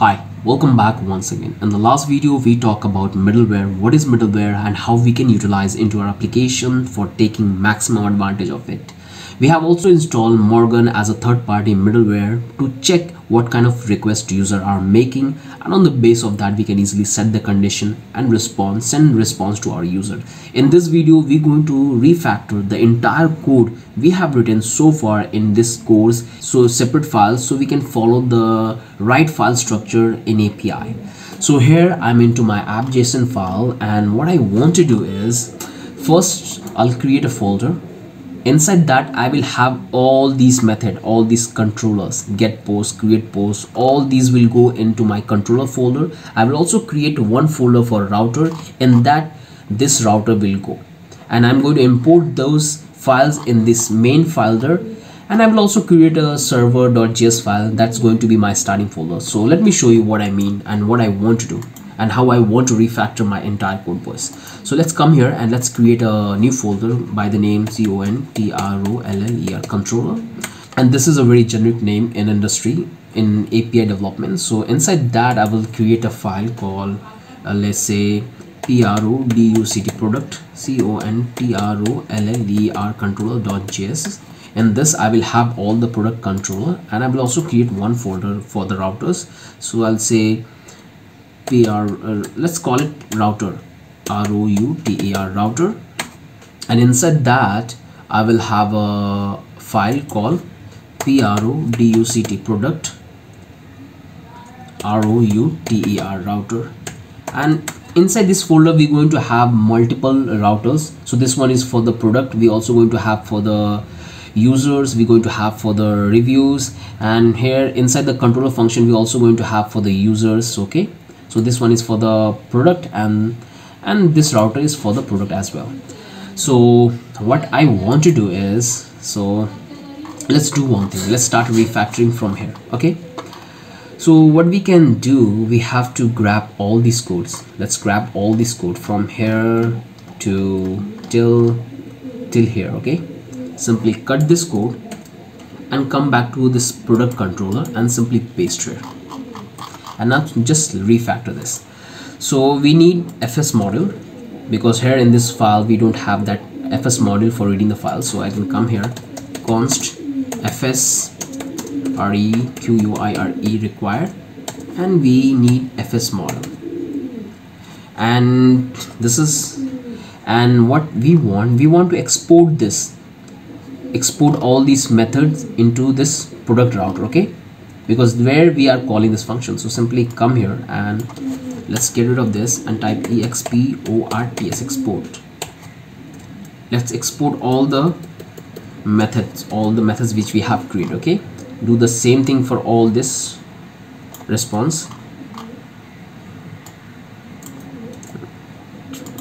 Hi, welcome back once again. In the last video, we talked about middleware, what is middleware and how we can utilize into our application for taking maximum advantage of it. We have also installed Morgan as a third-party middleware to check what kind of request users are making, and on the base of that we can easily set the condition and send response to our user. In this video, we're going to refactor the entire code we have written so far in this course, so separate files, so we can follow the right file structure in API. So here I'm into my app.json file, and what I want to do is first I'll create a folder. Inside that I will have all these methods, all these controllers, get post, create post, all these will go into my controller folder. I will also create one folder for router, and that this router will go, and I'm going to import those files in this main folder, and I will also create a server.js file that's going to be my starting folder. So let me show you what I mean and what I want to do and how I want to refactor my entire code base. So let's come here and let's create a new folder by the name controller, controller, and this is a very generic name in industry in API development. So inside that I will create a file called let's say product controller.js. In this I will have all the product controller, and I will also create one folder for the routers. So I'll say let's call it router, router, and inside that I will have a file called product router, and inside this folder we're going to have multiple routers. So this one is for the product, we also going to have for the users, we're going to have for the reviews, and here inside the controller function we're also going to have for the users. Okay, so this one is for the product, and this router is for the product as well. So what I want to do is, so let's do one thing, let's start refactoring from here. Okay, so what we can do, we have to grab all these codes. Let's grab all this code from here to till here. Okay, simply cut this code and come back to this product controller and simply paste here, and now just refactor this. So we need FS model, because here in this file we don't have that FS model for reading the file. So I can come here, const fs require, and we need FS model, and this is, and what we want to export this, export all these methods into this product router. Okay, because where we are calling this function. So simply come here and let's get rid of this and type exports, export. Let's export all the methods which we have created. Okay, do the same thing for all this response.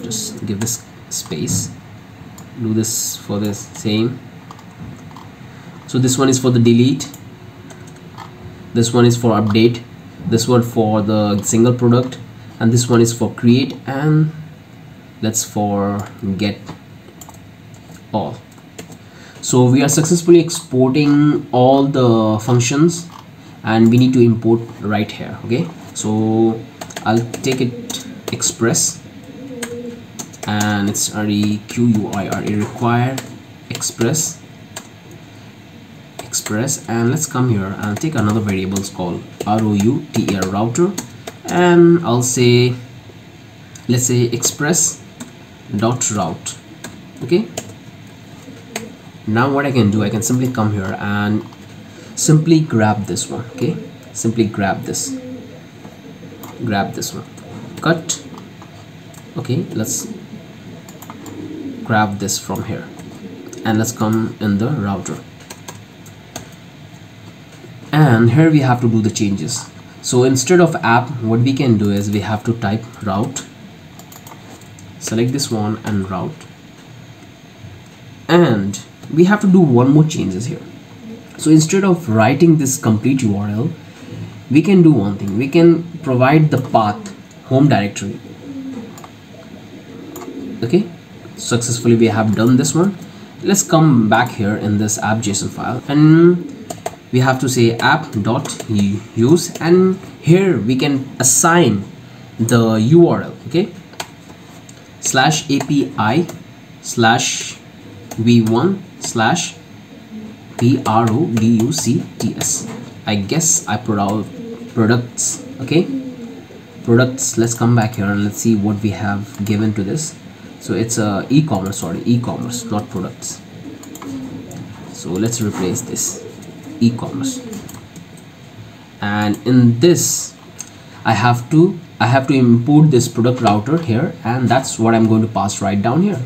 Just give this space, do this for the same. So this one is for the delete, this one is for update, this one for the single product, and this one is for create, and let's for get all. So we are successfully exporting all the functions, and we need to import right here. Okay, so I'll take it express, and it's require express, and let's come here and take another variables called router, and I'll say, let's say express dot route. Okay, now what I can do, I can simply come here and simply grab this one. Okay, simply grab this one, cut. Okay, let's grab this from here, and let's come in the router, and here we have to do the changes. So instead of app, what we can do is we have to type route, select this one and route, and we have to do one more changes here. So instead of writing this complete URL, we can do one thing, we can provide the path home directory. Okay, successfully we have done this one. Let's come back here in this app.json file, and we have to say app.use, and here we can assign the URL, okay, /API /v1 /products. I guess I put out products, okay, products. Let's come back here and let's see what we have given to this. So it's a e-commerce, sorry, e-commerce, not products. So let's replace this e-commerce, and in this I have to import this product router here, and that's what I'm going to pass right down here.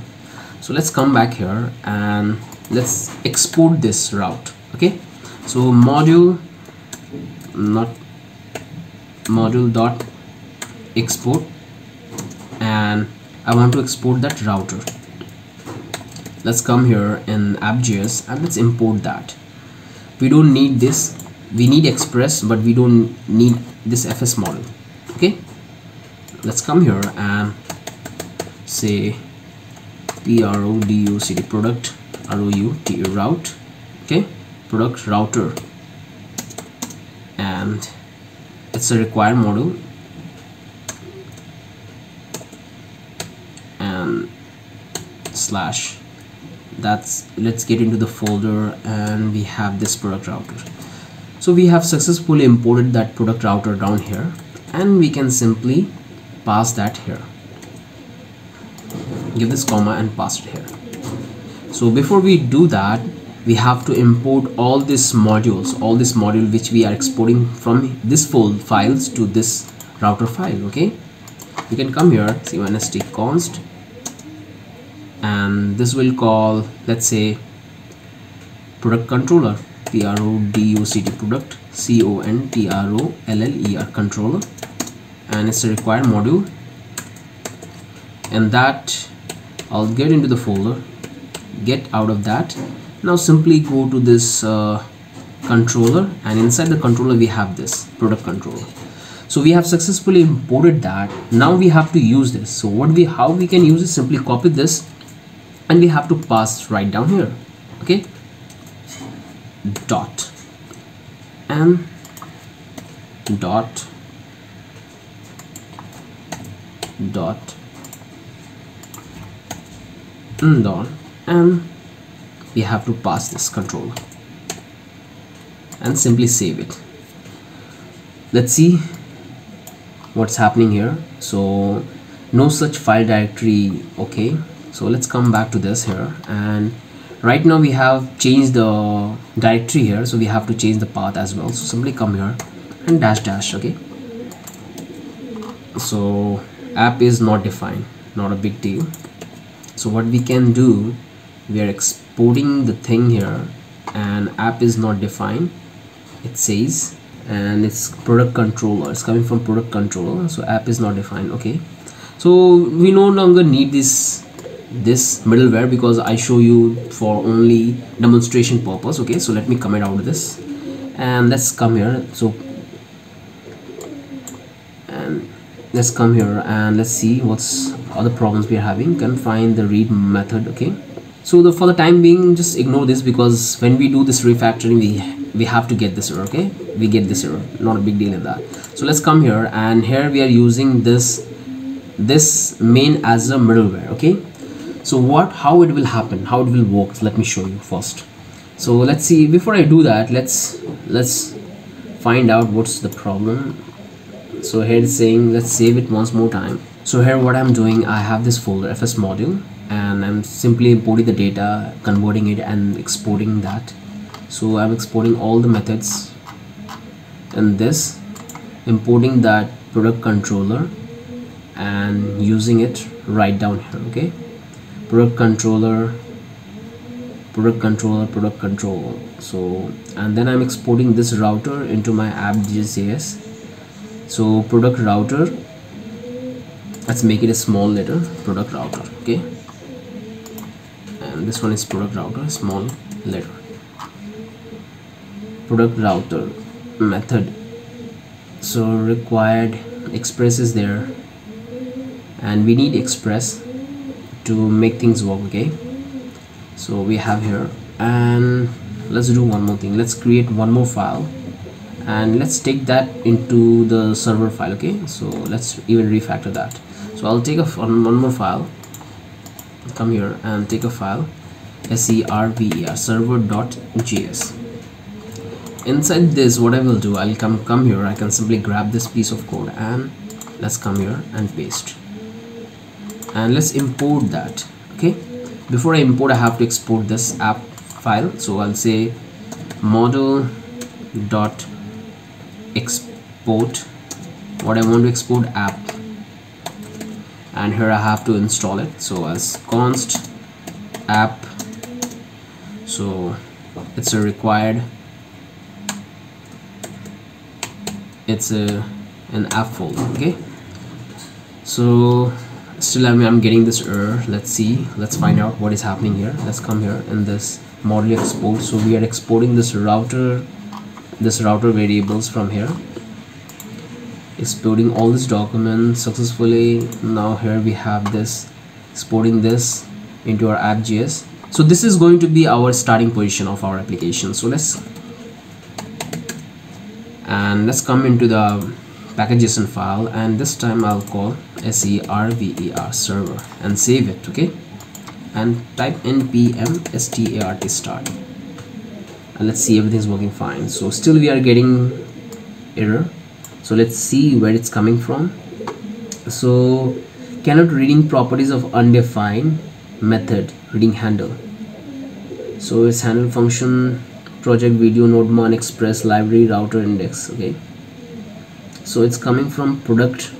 So let's come back here and let's export this route, okay. So module dot export, and I want to export that router. Let's come here in app.js and let's import that. We don't need this, we need express, but we don't need this fs model, okay. Let's come here and say product product route, okay, product router, and it's a required model, and slash. Let's get into the folder, and we have this product router. So we have successfully imported that product router down here, and we can simply pass that here, give this comma and pass it here. So before we do that, we have to import all these modules, which we are exporting from this full files to this router file, okay. You can come here, c1st const, and this will call, let's say, product controller, product product controller controller, and it's a required module, and that I'll get into the folder, get out of that. Now simply go to this controller, and inside the controller we have this product controller. So we have successfully imported that. Now we have to use this. So how we can use it, simply copy this, and we have to pass right down here, okay, dot and dot and we have to pass this controller and simply save it. Let's see what's happening here. So no such file directory, okay. So let's come back to this here, and right now we have changed the directory here, so we have to change the path as well. So simply come here and dash, okay. So app is not defined, not a big deal. So what we can do, we are exporting the thing here, and app is not defined, it says, and it's product controller, it's coming from product controller, so app is not defined, okay. So we no longer need this middleware, because I show you for only demonstration purpose, okay. So let me comment out this, and let's come here. So and let's come here and let's see what's other problems we are having. Can find the read method, okay. So for the time being, just ignore this, because when we do this refactoring, we have to get this error, okay. We get this error, not a big deal in that. So let's come here, and here we are using this main as a middleware, okay. So how it will happen, how it will work, let me show you first. So let's see, before I do that, let's find out what's the problem. So here it's saying, let's save it once more time. So here what I'm doing, I have this folder fs module, and I'm simply importing the data, converting it and exporting that. So I'm exporting all the methods in this, importing that product controller and using it right down here, okay. Product controller. So, and then I'm exporting this router into my app.js. So product router, let's make it a small letter, product router, okay. And this one is product router, small letter. Product router method. So required express is there, and we need express to make things work, okay. So we have here, and let's do one more thing. Let's create one more file and let's take that into the server file. Okay, so let's even refactor that. So I'll take one more file, come here and take a file, server server.js. Inside this, what I will do, I'll come here, I can simply grab this piece of code and let's come here and paste, and let's import that. Okay, before I import, I have to export this app file. So I'll say model dot export what I want to export, app, and here I have to install it. So as const app, so it's a required, it's an app folder. Okay, so still I'm getting this error. Let's see, let's find out what is happening here. Let's come here in this model export. So we are exporting this router variables from here, exporting all these documents successfully. Now here we have this, exporting this into our app.js. So this is going to be our starting position of our application. So let's come into the package.json file, and this time I'll call server server and save it. Okay, and type npm start, and let's see, everything's working fine. So still we are getting error, so let's see where it's coming from. So cannot reading properties of undefined method reading handle. So it's handle function, project, video, node, express, library, router, index. Okay, so it's coming from product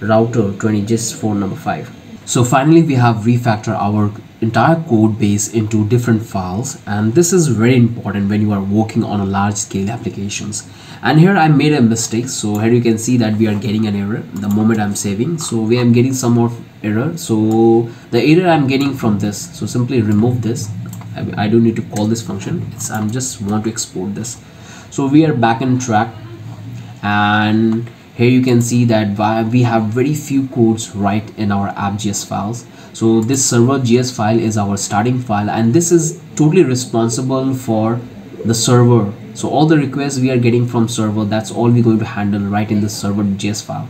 router 20 just for number 5. So finally we have refactored our entire code base into different files, and this is very important when you are working on a large scale applications. And here I made a mistake. So here you can see that we are getting an error the moment I'm saving. So we am getting some more error. So the error I'm getting from this, so simply remove this. I don't need to call this function, I'm just want to export this. So we are back on track, and here you can see that we have very few codes right in our app.js files. So this server.js file is our starting file, and this is totally responsible for the server. So all the requests we are getting from server, that's all we're going to handle right in the server.js file.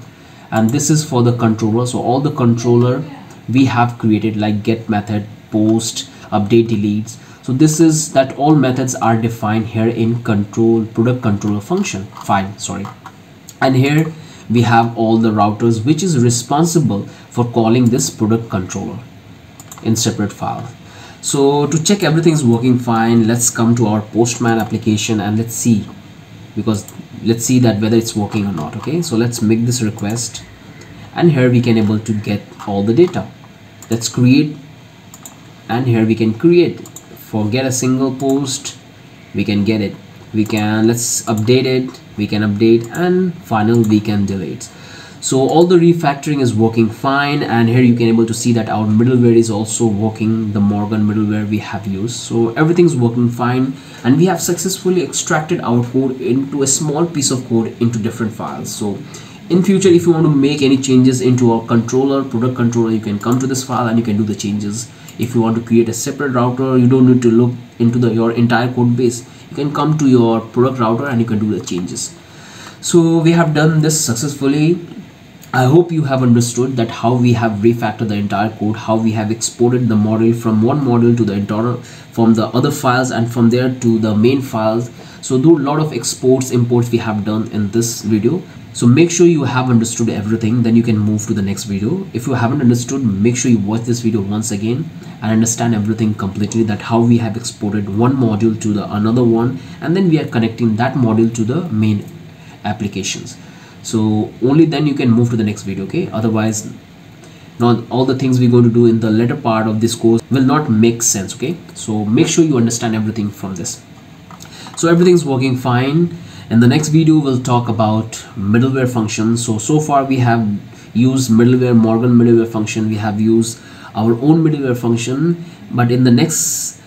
And this is for the controller. So all the controller we have created, like get method, post, update, deletes. So this is that all methods are defined here in product controller function file, sorry. And here we have all the routers which is responsible for calling this product controller in separate file. So to check everything is working fine, let's come to our Postman application and let's see that whether it's working or not. Okay, so let's make this request, and here we can able to get all the data. Let's create, and here we can create, forget a single post, we can get it, let's update it, we can update, and final we can delete. So all the refactoring is working fine, and here you can able to see that our middleware is also working, the Morgan middleware we have used. So everything's working fine, and we have successfully extracted our code into a small piece of code into different files. So in future, if you want to make any changes into our controller, product controller, you can come to this file and you can do the changes. If you want to create a separate router, you don't need to look into your entire code base. You can come to your product router and you can do the changes. So we have done this successfully. I hope you have understood that how we have refactored the entire code, how we have exported the model from one model to the entire, from the other files, and from there to the main files. So do a lot of exports, imports we have done in this video. So make sure you have understood everything, then you can move to the next video. If you haven't understood, make sure you watch this video once again and understand everything completely, that how we have exported one module to the another one, and then we are connecting that module to the main applications. So only then you can move to the next video. Okay, otherwise not all the things we're going to do in the later part of this course will not make sense. Okay, so make sure you understand everything from this. So everything's working fine. In the next video we'll talk about middleware functions. So far we have used middleware, Morgan middleware function, we have used our own middleware function, but in the next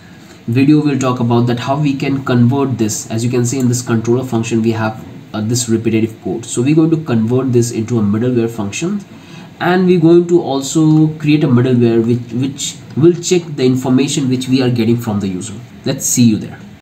video we'll talk about that how we can convert this. As you can see in this controller function, we have this repetitive code. So we're going to convert this into a middleware function, and we're going to also create a middleware which will check the information which we are getting from the user. Let's see you there.